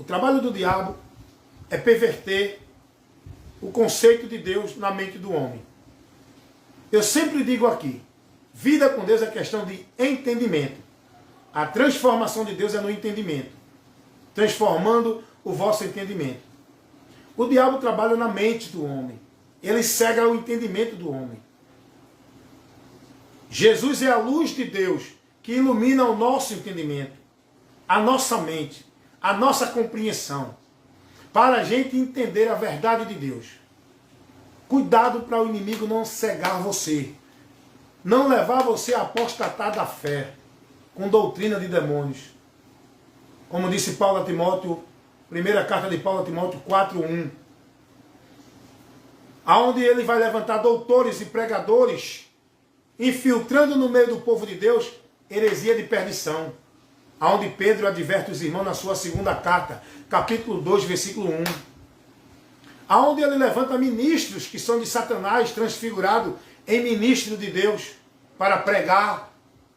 trabalho do diabo é perverter o conceito de Deus na mente do homem. Eu sempre digo aqui, vida com Deus é questão de entendimento. A transformação de Deus é no entendimento, transformando o vosso entendimento. O diabo trabalha na mente do homem. Ele cega o entendimento do homem. Jesus é a luz de Deus que ilumina o nosso entendimento, a nossa mente, a nossa compreensão, para a gente entender a verdade de Deus. Cuidado para o inimigo não cegar você, não levar você a apostatar da fé, com doutrina de demônios. Como disse Paulo a Timóteo, primeira carta de Paulo a Timóteo 4:1, aonde ele vai levantar doutores e pregadores, infiltrando no meio do povo de Deus heresia de perdição, aonde Pedro adverte os irmãos na sua segunda carta, capítulo 2, versículo 1, aonde ele levanta ministros que são de Satanás, transfigurado em ministro de Deus, para pregar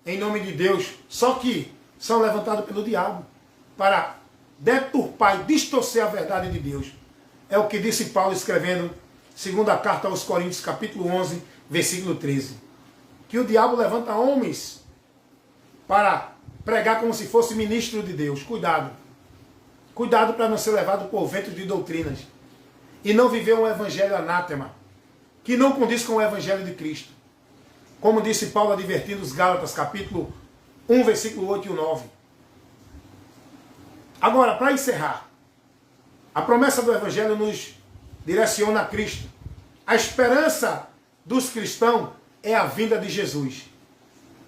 em nome de Deus, só que são levantados pelo diabo, para deturpar e distorcer a verdade de Deus. É o que disse Paulo escrevendo, segunda carta aos Coríntios, capítulo 11, versículo 13. Que o diabo levanta homens para pregar como se fosse ministro de Deus. Cuidado. Cuidado para não ser levado por vento de doutrinas. E não viver um evangelho anátema, que não condiz com o evangelho de Cristo. Como disse Paulo advertindo os Gálatas, capítulo 1, versículo 8 e 9. Agora, para encerrar, a promessa do evangelho nos direciona a Cristo. A esperança dos cristãos é a vinda de Jesus.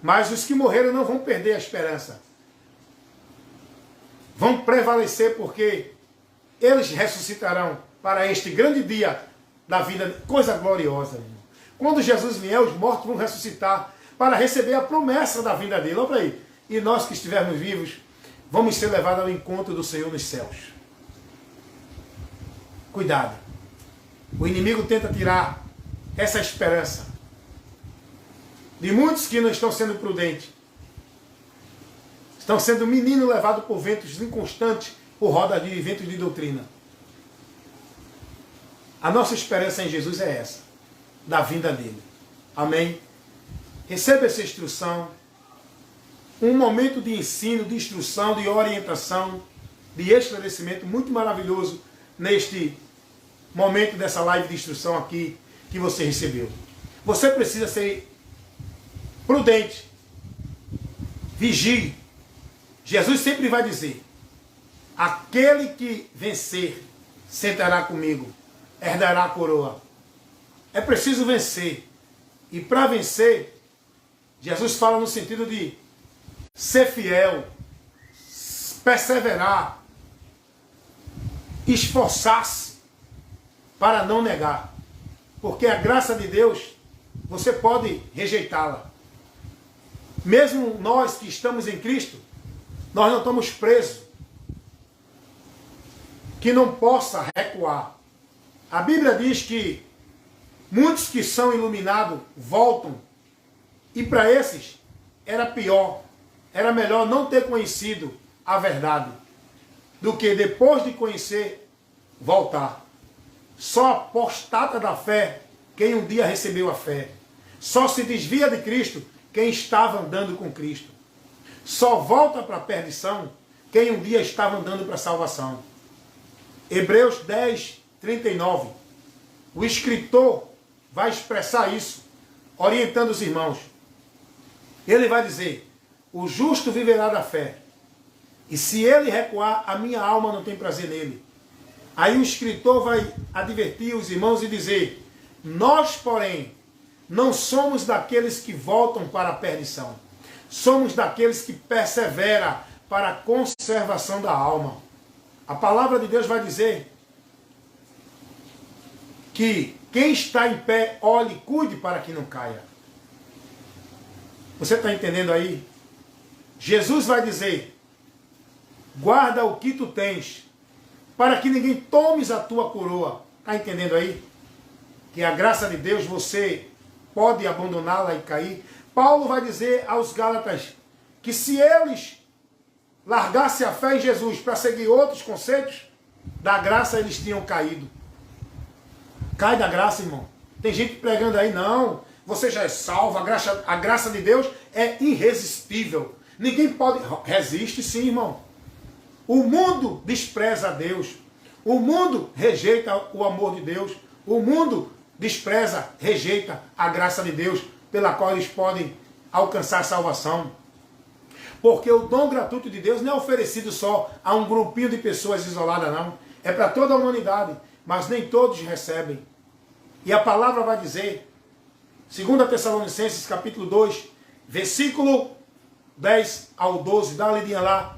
Mas os que morreram não vão perder a esperança. Vão prevalecer porque eles ressuscitarão para este grande dia da vida, coisa gloriosa. Quando Jesus vier, os mortos vão ressuscitar para receber a promessa da vinda dele. Olha para aí. E nós que estivermos vivos, vamos ser levados ao encontro do Senhor nos céus. Cuidado. O inimigo tenta tirar essa esperança de muitos que não estão sendo prudentes. Estão sendo meninos levados por ventos inconstantes, por roda de ventos de doutrina. A nossa esperança em Jesus é essa, da vinda dele. Amém? Receba essa instrução, um momento de ensino, de instrução, de orientação, de esclarecimento muito maravilhoso neste momento dessa live de instrução aqui que você recebeu. Você precisa ser prudente, vigie. Jesus sempre vai dizer, aquele que vencer sentará comigo, herdará a coroa. É preciso vencer. E para vencer, Jesus fala no sentido de ser fiel, perseverar, esforçar-se para não negar. Porque a graça de Deus, você pode rejeitá-la. Mesmo nós que estamos em Cristo, nós não estamos presos. Que não possa recuar. A Bíblia diz que muitos que são iluminados voltam. E para esses era pior. Era melhor não ter conhecido a verdade do que depois de conhecer, voltar. Só apostata da fé quem um dia recebeu a fé. Só se desvia de Cristo quem estava andando com Cristo. Só volta para a perdição quem um dia estava andando para a salvação. Hebreus 10, 39. O escritor vai expressar isso, orientando os irmãos. Ele vai dizer, o justo viverá da fé. E se ele recuar, a minha alma não tem prazer nele. Aí o escritor vai advertir os irmãos e dizer, nós, porém, não somos daqueles que voltam para a perdição. Somos daqueles que perseveram para a conservação da alma. A palavra de Deus vai dizer que quem está em pé, olhe e cuide para que não caia. Você está entendendo aí? Jesus vai dizer, guarda o que tu tens, para que ninguém tomes a tua coroa. Está entendendo aí? Que a graça de Deus, você pode abandoná-la e cair. Paulo vai dizer aos Gálatas que se eles largasse a fé em Jesus para seguir outros conceitos, da graça eles tinham caído. Cai da graça, irmão. Tem gente pregando aí, não, você já é salvo, a graça de Deus é irresistível. Ninguém pode... Resiste sim, irmão. O mundo despreza a Deus. O mundo rejeita o amor de Deus. O mundo despreza, rejeita a graça de Deus, pela qual eles podem alcançar salvação. Porque o dom gratuito de Deus não é oferecido só a um grupinho de pessoas isoladas, não. É para toda a humanidade, mas nem todos recebem. E a palavra vai dizer, 2 Tessalonicenses capítulo 2, versículo 10 ao 12, dá uma lidinha lá.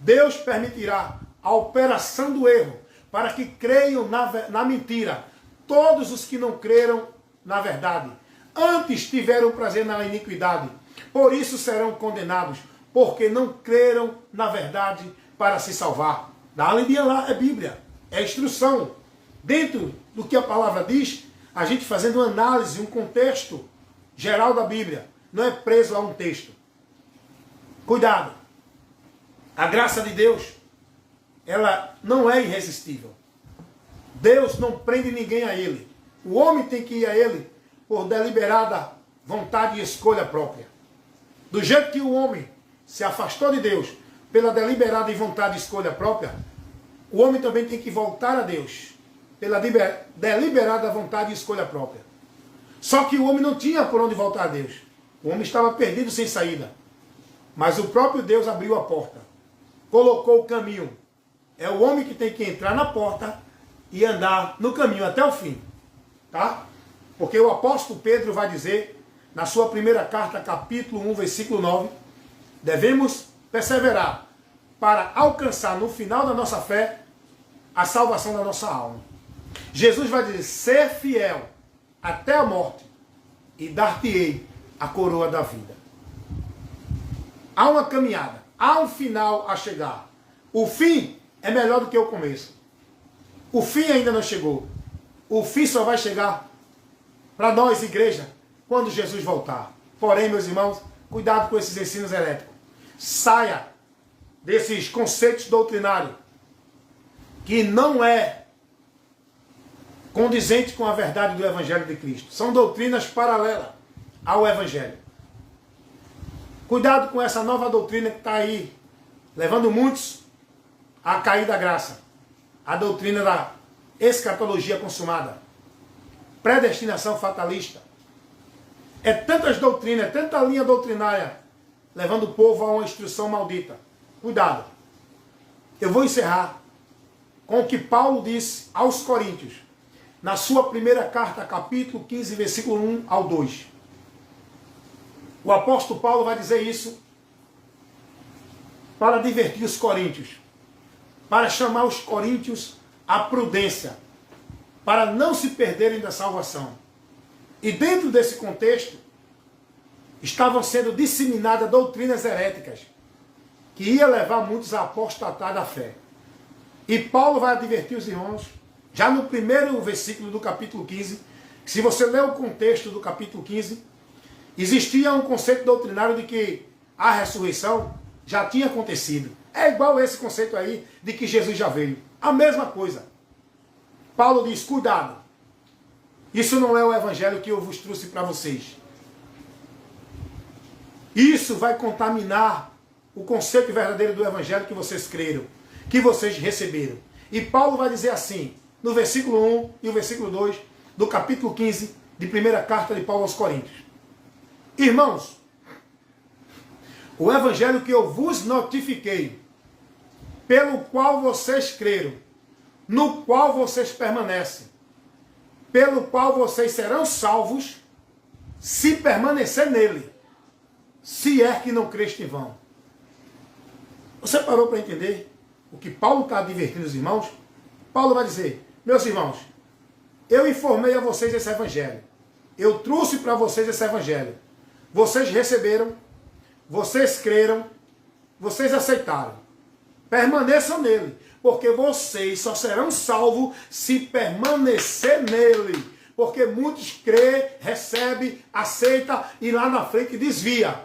Deus permitirá a operação do erro, para que creiam na mentira todos os que não creram na verdade. Antes tiveram prazer na iniquidade, por isso serão condenados, porque não creram na verdade para se salvar. Dá uma lidinha lá, é Bíblia, é instrução. Dentro do que a palavra diz, a gente fazendo uma análise, um contexto geral da Bíblia, não é preso a um texto. Cuidado, a graça de Deus, ela não é irresistível. Deus não prende ninguém a Ele. O homem tem que ir a Ele por deliberada vontade e escolha própria. Do jeito que o homem se afastou de Deus pela deliberada vontade e escolha própria, o homem também tem que voltar a Deus pela deliberada vontade e escolha própria. Só que o homem não tinha por onde voltar a Deus. O homem estava perdido sem saída. Mas o próprio Deus abriu a porta. Colocou o caminho. É o homem que tem que entrar na porta e andar no caminho até o fim. Tá? Porque o apóstolo Pedro vai dizer, na sua primeira carta, capítulo 1, versículo 9, devemos perseverar para alcançar no final da nossa fé a salvação da nossa alma. Jesus vai dizer, ser fiel até a morte e dar-te-ei a coroa da vida. Há uma caminhada, há um final a chegar. O fim é melhor do que o começo. O fim ainda não chegou. O fim só vai chegar para nós, igreja, quando Jesus voltar. Porém, meus irmãos, cuidado com esses ensinos heréticos. Saia desses conceitos doutrinários que não é condizente com a verdade do Evangelho de Cristo. São doutrinas paralelas ao Evangelho. Cuidado com essa nova doutrina que está aí, levando muitos a cair da graça. A doutrina da escatologia consumada. Predestinação fatalista. É tantas doutrinas, é tanta linha doutrinária, levando o povo a uma instrução maldita. Cuidado. Eu vou encerrar com o que Paulo disse aos Coríntios, na sua primeira carta, capítulo 15, versículo 1 ao 2. O apóstolo Paulo vai dizer isso para divertir os coríntios, para chamar os coríntios à prudência, para não se perderem da salvação. E dentro desse contexto, estavam sendo disseminadas doutrinas heréticas, que ia levar muitos a apostatar da fé. E Paulo vai advertir os irmãos, já no primeiro versículo do capítulo 15, que se você ler o contexto do capítulo 15, existia um conceito doutrinário de que a ressurreição já tinha acontecido. É igual esse conceito aí de que Jesus já veio. A mesma coisa. Paulo diz, cuidado. Isso não é o evangelho que eu vos trouxe para vocês. Isso vai contaminar o conceito verdadeiro do evangelho que vocês creram, que vocês receberam. E Paulo vai dizer assim, no versículo 1 e o versículo 2 do capítulo 15 de primeira carta de Paulo aos Coríntios. Irmãos, o evangelho que eu vos notifiquei, pelo qual vocês creram, no qual vocês permanecem, pelo qual vocês serão salvos, se permanecer nele, se é que não creste em vão. Você parou para entender o que Paulo está advertindo os irmãos? Paulo vai dizer, meus irmãos, eu informei a vocês esse evangelho, eu trouxe para vocês esse evangelho, vocês receberam, vocês creram, vocês aceitaram, permaneçam nele, porque vocês só serão salvos se permanecer nele, porque muitos crê, recebe, aceita e lá na frente desvia.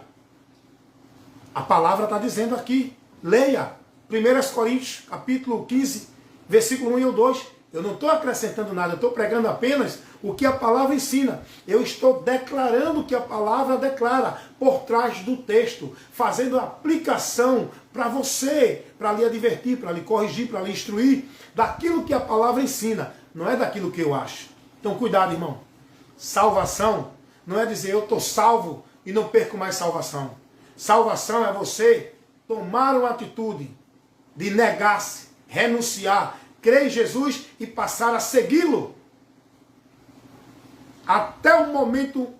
A palavra está dizendo aqui, Leia 1 Coríntios, capítulo 15, versículo 1 e 2. Eu não estou acrescentando nada, eu estou pregando apenas o que a palavra ensina. Eu estou declarando o que a palavra declara por trás do texto, fazendo aplicação para você, para lhe advertir, para lhe corrigir, para lhe instruir daquilo que a palavra ensina, não é daquilo que eu acho. Então cuidado, irmão. Salvação não é dizer eu estou salvo e não perco mais salvação. Salvação é você tomar uma atitude de negar-se, renunciar, crer em Jesus e passar a segui-lo até o momento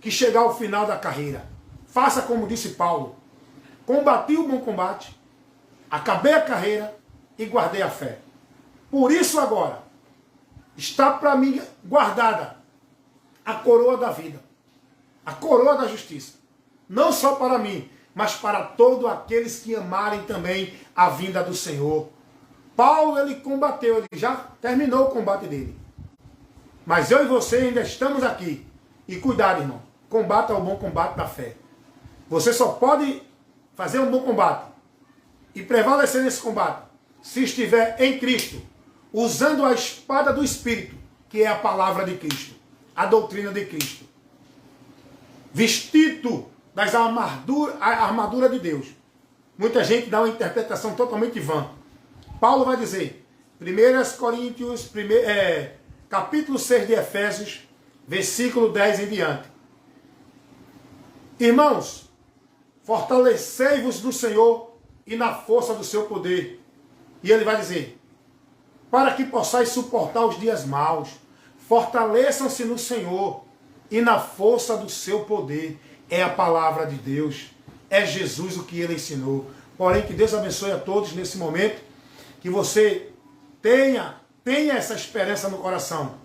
que chegar ao final da carreira. Faça como disse Paulo: combati o bom combate, acabei a carreira e guardei a fé. Por isso agora está para mim guardada a coroa da vida, a coroa da justiça, não só para mim, mas para todos aqueles que amarem também a vinda do Senhor. Paulo, ele combateu, ele já terminou o combate dele. Mas eu e você ainda estamos aqui. E cuidado, irmão, combata o bom combate da fé. Você só pode fazer um bom combate e prevalecer nesse combate se estiver em Cristo, usando a espada do Espírito, que é a palavra de Cristo, a doutrina de Cristo. Vestido das armadura de Deus. Muita gente dá uma interpretação totalmente vã. Paulo vai dizer, 1 Coríntios, capítulo 6 de Efésios, versículo 10 em diante. Irmãos, fortalecei-vos no Senhor e na força do seu poder. E ele vai dizer, para que possais suportar os dias maus, fortaleçam-se no Senhor e na força do seu poder. É a palavra de Deus, é Jesus o que ele ensinou. Porém, que Deus abençoe a todos nesse momento, que você tenha essa esperança no coração.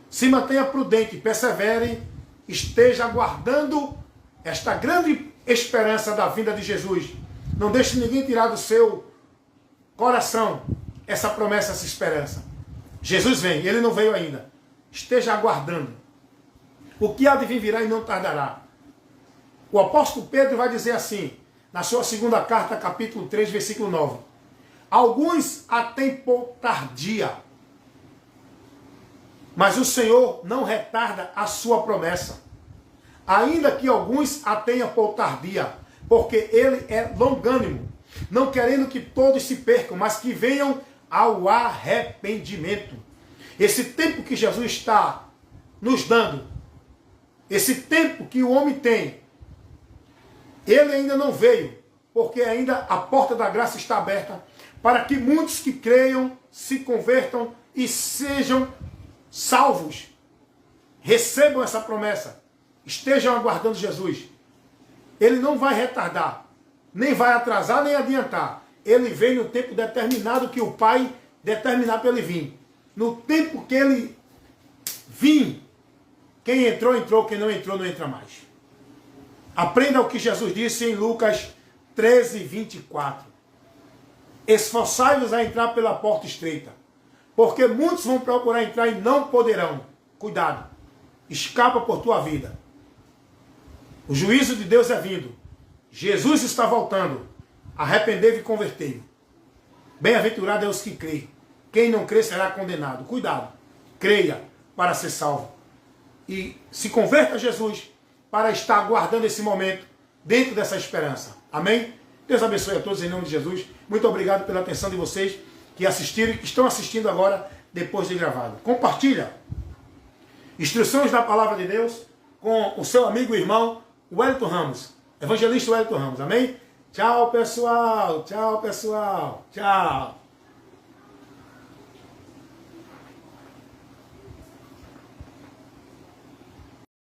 Se mantenha prudente, persevere, esteja aguardando esta grande esperança da vinda de Jesus. Não deixe ninguém tirar do seu coração essa promessa, essa esperança. Jesus vem, ele não veio ainda. Esteja aguardando. O que há de vir virá e não tardará. O apóstolo Pedro vai dizer assim, na sua segunda carta, capítulo 3, versículo 9. Alguns a têm por tardia, mas o Senhor não retarda a sua promessa. Ainda que alguns a tenham por tardia, porque ele é longânimo, não querendo que todos se percam, mas que venham ao arrependimento. Esse tempo que Jesus está nos dando, esse tempo que o homem tem, ele ainda não veio, porque ainda a porta da graça está aberta, para que muitos que creiam, se convertam e sejam salvos. Recebam essa promessa. Estejam aguardando Jesus. Ele não vai retardar, nem vai atrasar, nem adiantar. Ele vem no tempo determinado que o Pai determinar para ele vir. No tempo que ele vir, quem entrou, entrou, quem não entrou, não entra mais. Aprenda o que Jesus disse em Lucas 13, 24. Esforçai-vos a entrar pela porta estreita, porque muitos vão procurar entrar e não poderão. Cuidado, escapa por tua vida. O juízo de Deus é vindo. Jesus está voltando. Arrependei-vos e convertei-vos. Bem-aventurado é os que crê. Quem não crê será condenado. Cuidado, creia para ser salvo. E se converta a Jesus para estar aguardando esse momento dentro dessa esperança. Amém? Deus abençoe a todos em nome de Jesus. Muito obrigado pela atenção de vocês que assistiram e que estão assistindo agora depois de gravado. Compartilha instruções da palavra de Deus com o seu amigo e irmão Wellington Ramos, evangelista Wellington Ramos. Amém? Tchau, pessoal. Tchau, pessoal. Tchau.